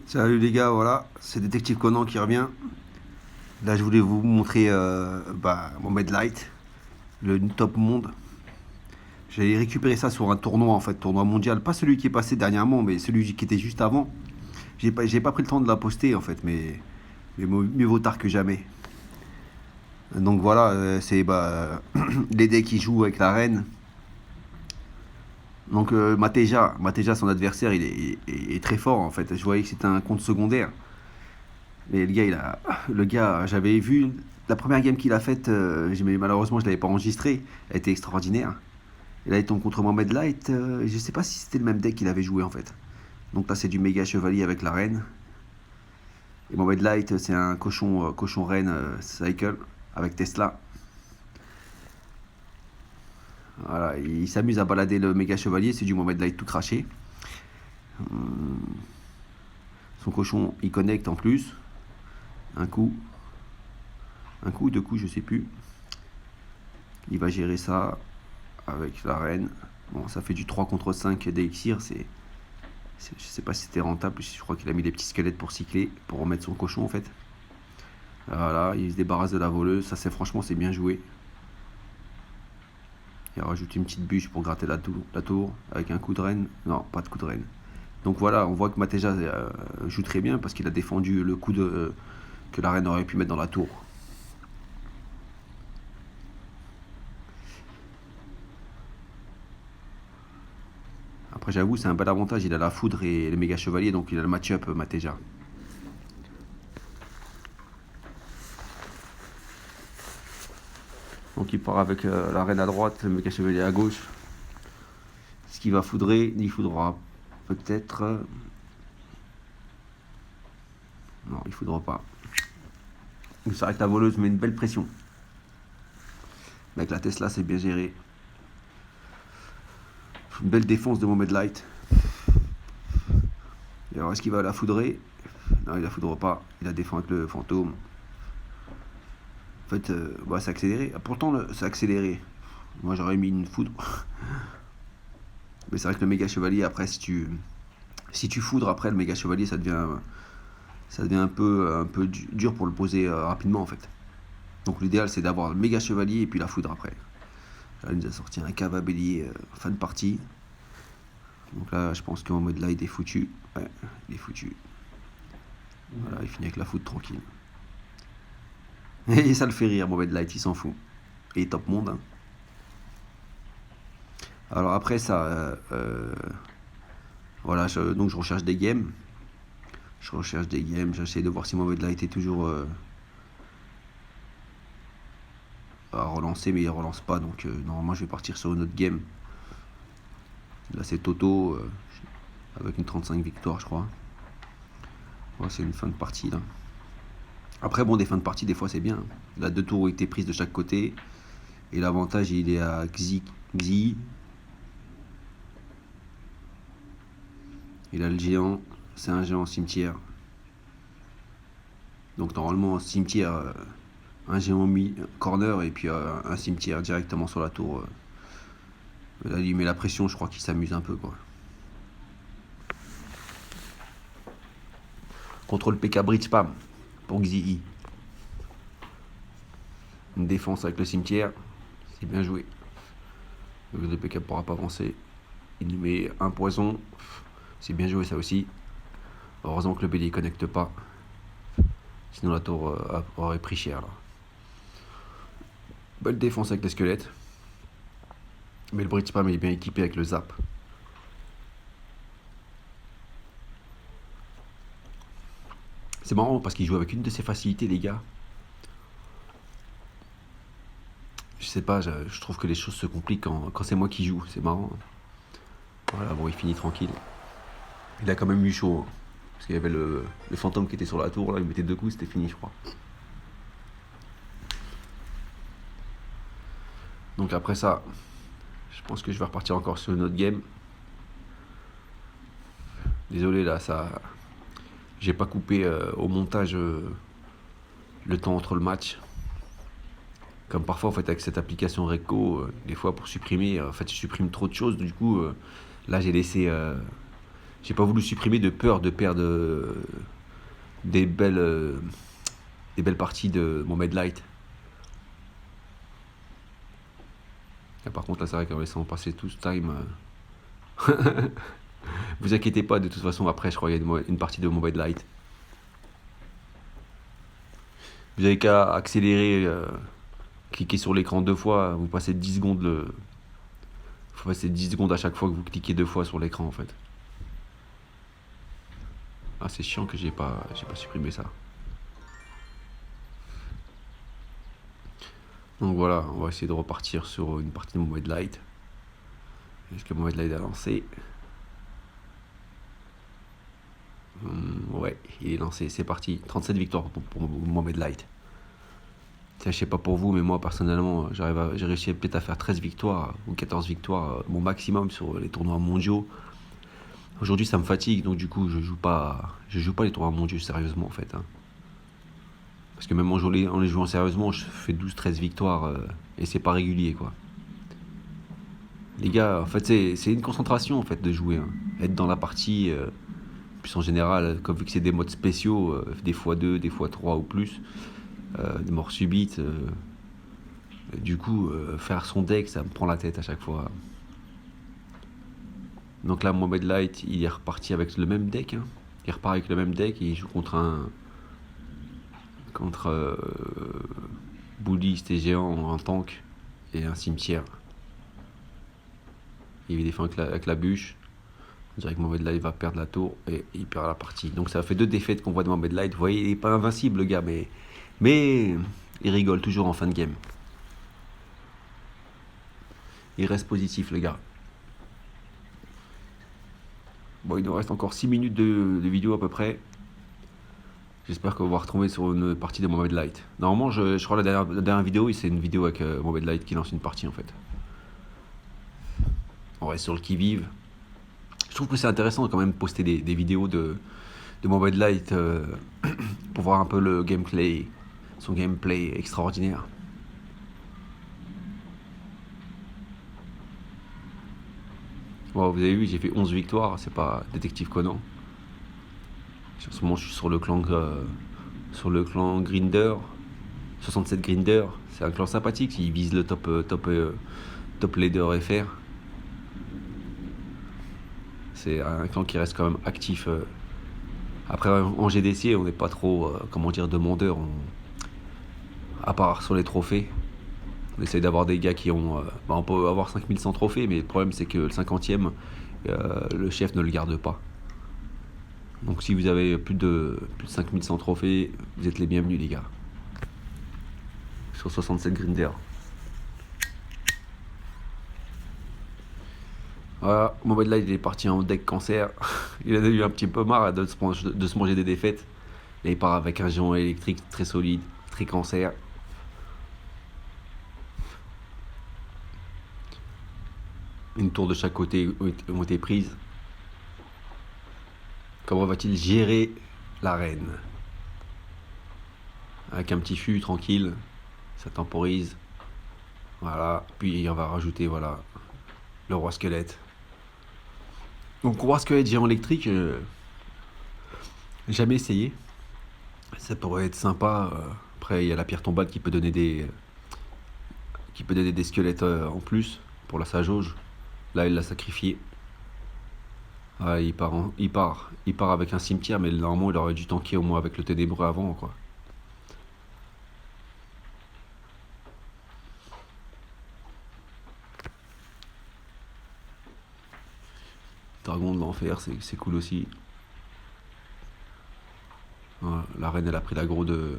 Salut les gars, voilà, c'est Détective Conan qui revient. Là, je voulais vous montrer mon Medlight, le top monde. J'ai récupéré ça sur un tournoi en fait, tournoi mondial, pas celui qui est passé dernièrement, mais celui qui était juste avant. J'ai pas pris le temps de la poster en fait, mais mieux vaut tard que jamais. Donc voilà, c'est l'Ede qui joue avec la reine. Donc Mateja, son adversaire, il est très fort en fait. Je voyais que c'était un compte secondaire. Mais le gars, j'avais vu la première game qu'il a faite, mais malheureusement je l'avais pas enregistrée. Elle était extraordinaire. Et là il tombe contre Mohamed Light. Je sais pas si c'était le même deck qu'il avait joué en fait. Donc là c'est du méga chevalier avec la reine. Et Mohamed Light c'est un cochon reine cycle avec Tesla. Voilà, il s'amuse à balader le méga chevalier, c'est du Mohamed Light tout craché. Son cochon il connecte en plus. Un coup, ou deux coups, je sais plus. Il va gérer ça avec la reine. Bon, ça fait du 3 contre 5 d'élixir. Je sais pas si c'était rentable. Je crois qu'il a mis des petits squelettes pour cycler, pour remettre son cochon en fait. Voilà, il se débarrasse de la voleuse. Ça, franchement, c'est bien joué. Il a rajouté une petite bûche pour gratter la tour avec un coup de reine. Non, pas de coup de reine. Donc voilà, on voit que Mateja joue très bien parce qu'il a défendu le coup que la reine aurait pu mettre dans la tour. Après, j'avoue, c'est un bel avantage. Il a la foudre et le méga chevalier, donc il a le match-up Mateja. Donc il part avec la reine à droite, le méga chevalier à gauche. Ce qui va foudrer, il foudra peut-être. Non, il foudra pas. Il s'arrête la voleuse, mais une belle pression. Avec la Tesla, c'est bien géré. Une belle défense de Mohamed Light. Et alors, est-ce qu'il va la foudrer? Non, il la foudre pas. Il a défendu avec le fantôme. En fait, c'est accéléré. Pourtant, c'est accéléré. Moi, j'aurais mis une foudre. Mais c'est vrai que le méga chevalier, après, si tu foudres après le méga chevalier, ça devient un peu dur pour le poser rapidement en fait. Donc l'idéal c'est d'avoir le méga chevalier et puis la foudre après. Là, il nous a sorti un cave à bélier fin de partie. Donc là, je pense qu'en mode light, il est foutu. Ouais, il est foutu. Voilà, il finit avec la foudre tranquille. Et ça le fait rire, Mohamed Light, il s'en fout. Et il est top monde. Hein. Alors après ça, voilà, donc je recherche des games. J'essaie de voir si Mohamed Light est toujours à relancer, mais il relance pas, donc normalement je vais partir sur une autre game. Là c'est Toto, avec une 35 victoires je crois. Ouais, c'est une fin de partie là. Après bon, des fins de partie des fois c'est bien. Là 2 tours ont été prises de chaque côté. Et l'avantage il est à Xi. Il a le géant, c'est un géant cimetière. Donc normalement cimetière, un géant corner et puis un cimetière directement sur la tour. Là il met la pression, je crois qu'il s'amuse un peu quoi. Contrôle PK Bridge Spam pour Xi. Une défense avec le cimetière, c'est bien joué. Le PK ne pourra pas avancer. Il nous met un poison, c'est bien joué ça aussi. Heureusement que le bélier connecte pas. Sinon la tour aurait pris cher là. Belle défense avec les squelettes. Mais le Bridge Spam est bien équipé avec le zap. C'est marrant parce qu'il joue avec une de ses facilités les gars. Je sais pas, je trouve que les choses se compliquent quand c'est moi qui joue, c'est marrant. Voilà, bon il finit tranquille. Il a quand même eu chaud. Hein, parce qu'il y avait le fantôme qui était sur la tour, là il mettait 2 coups, c'était fini je crois. Donc après ça, je pense que je vais repartir encore sur une autre game. Désolé là, j'ai pas coupé au montage le temps entre le match. Comme parfois en fait avec cette application Recco, des fois pour supprimer, en fait je supprime trop de choses. Du coup, là j'ai laissé J'ai pas voulu supprimer de peur de perdre des belles, euh, des belles parties de mon Medlight. Et par contre, là, c'est vrai qu'en laissant passer tout ce time, vous inquiétez pas, de toute façon, après, je crois qu'il y a une partie de mon Medlight. Vous avez qu'à accélérer, cliquer sur l'écran 2 fois, vous passez 10 secondes faut passer 10 secondes à chaque fois que vous cliquez 2 fois sur l'écran en fait. Ah, c'est chiant que j'ai pas supprimé ça. Donc voilà, on va essayer de repartir sur une partie de mon Medlight. Est-ce que mon Medlight a lancé? Ouais, il est lancé, c'est parti. 37 victoires pour mon Medlight. Tiens, je sais pas pour vous, mais moi personnellement, j'ai réussi peut-être à faire 13 victoires ou 14 victoires, mon maximum sur les tournois mondiaux. Aujourd'hui, ça me fatigue, donc du coup, je joue pas les tournois mondiaux sérieusement en fait, hein. Parce que même en les jouant sérieusement, je fais 12-13 victoires et c'est pas régulier quoi. Les gars, en fait, c'est une concentration en fait de jouer, hein. Être dans la partie, puis en général, comme vu que c'est des modes spéciaux, des fois 2, des fois 3 ou plus, des morts subites, du coup, faire son deck, ça me prend la tête à chaque fois. Donc là, Mohamed Light, il est reparti avec le même deck, hein. Il repart avec le même deck et il joue contre bouddhiste et géant en tank et un cimetière. Il défend avec la bûche. On dirait que Mohamed Light va perdre la tour et il perd la partie. Donc ça fait 2 défaites qu'on voit de Mohamed Light. Vous voyez, il n'est pas invincible le gars, mais il rigole toujours en fin de game. Il reste positif le gars. Bon, il nous reste encore 6 minutes de vidéo à peu près. J'espère qu'on va retrouver sur une partie de Mohamed Light. Normalement, je crois que la dernière vidéo, c'est une vidéo avec Mohamed Light qui lance une partie en fait. On reste sur le qui-vive. Je trouve que c'est intéressant quand même de poster des vidéos de Mohamed Light pour voir un peu le gameplay, son gameplay extraordinaire. Bon, vous avez vu, j'ai fait 11 victoires, c'est pas détective Conan. En ce moment, je suis sur le clan Grinder, 67 Grinder. C'est un clan sympathique, il vise le top leader FR. C'est un clan qui reste quand même actif. Après, en GDC, on n'est pas trop, comment dire, demandeur, à part sur les trophées. On essaye d'avoir des gars qui ont... on peut avoir 5100 trophées, mais le problème c'est que le 50e, le chef ne le garde pas. Donc si vous avez plus de 5100 trophées, vous êtes les bienvenus les gars. Sur 67 Grinder. Voilà, Mohamed là il est parti en deck cancer. Il en a eu un petit peu marre de se manger des défaites. Et il part avec un géant électrique très solide, très cancer. Une tour de chaque côté ont été prises. Comment va-t-il gérer l'arène? Avec un petit fût tranquille, ça temporise. Voilà, puis on va rajouter voilà le roi squelette. Donc roi squelette géant électrique, jamais essayé. Ça pourrait être sympa. Après il y a la pierre tombale qui peut donner des squelettes en plus pour sa jauge. Là il l'a sacrifié. Ah, il part avec un cimetière, mais normalement il aurait dû tanker au moins avec le ténébreux avant quoi. Dragon de l'enfer, c'est cool aussi. Voilà, la reine elle a pris l'aggro de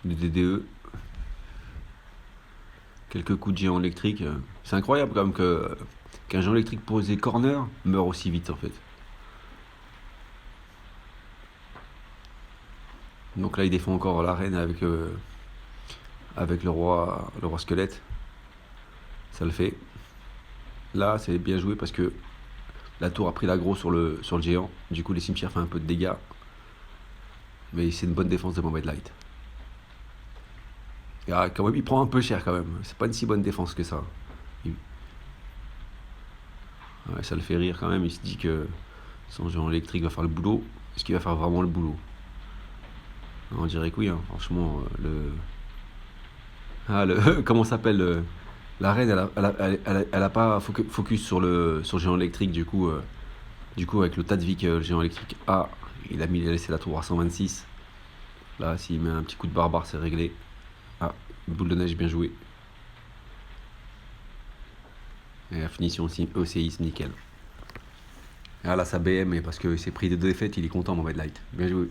DDE. Quelques coups de géant électrique. C'est incroyable quand même qu'un géant électrique posé corner meurt aussi vite en fait. Donc là il défend encore la reine avec le roi squelette. Ça le fait. Là c'est bien joué parce que la tour a pris l'aggro sur le géant. Du coup les cimetières font un peu de dégâts. Mais c'est une bonne défense de Mohamed Light. Et quand même il prend un peu cher quand même. C'est pas une si bonne défense que ça. Ouais, ça le fait rire quand même, il se dit que son géant électrique va faire le boulot. Est-ce qu'il va faire vraiment le boulot? On dirait que oui, hein. Franchement, comment ça s'appelle la reine, elle a pas focus sur le géant électrique, du coup avec le tas de vie que le géant électrique a, il a laissé la tour à 126. Là, s'il met un petit coup de barbare, c'est réglé. Ah, boule de neige bien jouée. Et la finition aussi, au séisme, nickel. Ah là, sa BM, et parce qu'il s'est pris des deux défaites, il est content, mon Red Light. Bien joué.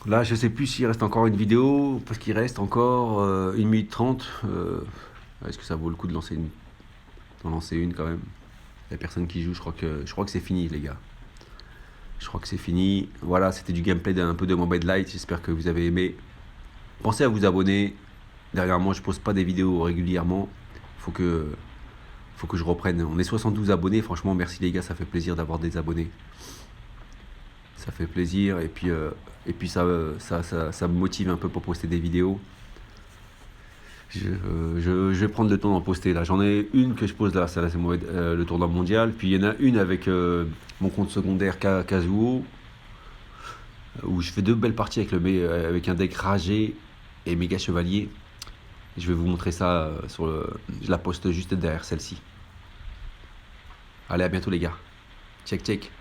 Là, je sais plus s'il reste encore une vidéo, parce qu'il reste encore 1 minute 30. Est-ce que ça vaut le coup d'en lancer une quand même? Il n'y a personne qui joue, je crois que c'est fini, les gars. Je crois que c'est fini. Voilà, c'était du gameplay d'un peu de Mobile Light. J'espère que vous avez aimé. Pensez à vous abonner. Derrière moi, je poste pas des vidéos régulièrement. Faut que, faut que je reprenne. On est 72 abonnés. Franchement, merci les gars, ça fait plaisir d'avoir des abonnés. Ça fait plaisir. Et puis ça me motive un peu pour poster des vidéos. Je vais prendre le temps d'en poster là. J'en ai une que je pose là, c'est le tournoi mondial. Puis il y en a une avec mon compte secondaire Kazuo, où je fais 2 belles parties avec un deck ragé et méga chevalier. Je vais vous montrer ça je la poste juste derrière celle-ci. Allez, à bientôt les gars. Check check.